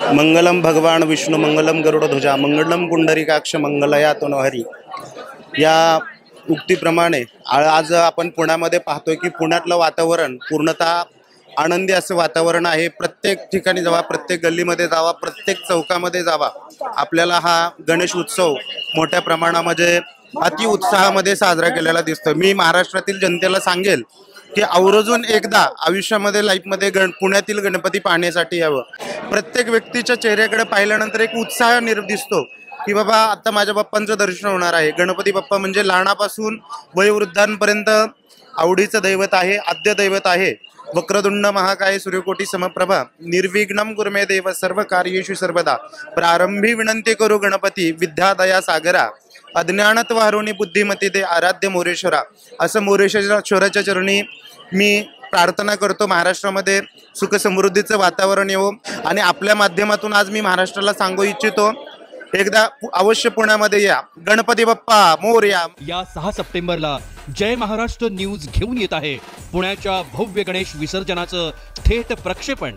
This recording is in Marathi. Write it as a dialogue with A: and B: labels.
A: मंगलम भगवान विष्णू मंगलम गरुडध्वजा मंगलम पुंडरीकाक्ष मंगलया तनोहरी या उक्तीप्रमाणे आज आपण पुण्यामध्ये पाहतोय की पुण्यातलं वातावरण पूर्णतः आनंदी असं वातावरण आहे। प्रत्येक ठिकाणी जावा, प्रत्येक गल्लीमध्ये जावा, प्रत्येक चौकामध्ये जावा, आपल्याला हा गणेश उत्सव मोठ्या प्रमाणामध्ये अति उत्साहामध्ये साजरा केलेला दिसतो। मी महाराष्ट्रातील जनतेला सांगेल की आवर्जून एकदा आयुष्यामध्ये लाईफमध्ये पुण्यातील गणपती पाहण्यासाठी यावं। प्रत्येक व्यक्तीच्या चेहऱ्याकडे पाहिल्यानंतर एक उत्साह दिसतो की बाबा आता माझ्या बाप्पांचं दर्शन होणार आहे। गणपती बाप्पा म्हणजे लहानापासून वयोवृद्धांपर्यंत आवडीचं दैवत आहे, आद्य दैवत आहे। वक्रतुंड महाकाय सूर्यकोटी समप्रभा निर्विघ्नं कुर्मे देव सर्व कार्येषु सर्वदा प्रारंभी विनंती करू गणपती विद्यादया सागरा अज्ञानत्व हरुणी बुद्धिमती दे आराध्य मोरेश्वरा। असं मोरेश्वराच्या चरणी मी प्रार्थना करतो महाराष्ट्रामध्ये सुख समृद्धीचं वातावरण येवो आणि आपल्या माध्यमातून आज मी महाराष्ट्राला सांगू इच्छितो एकदा अवश्य पुण्यामध्ये या, गणपती बाप्पा मोरया।
B: या 6 सप्टेंबरला जय महाराष्ट्र न्यूज घेऊन येत आहे पुण्याच्या भव्य गणेश विसर्जनाचं थेट प्रक्षेपण।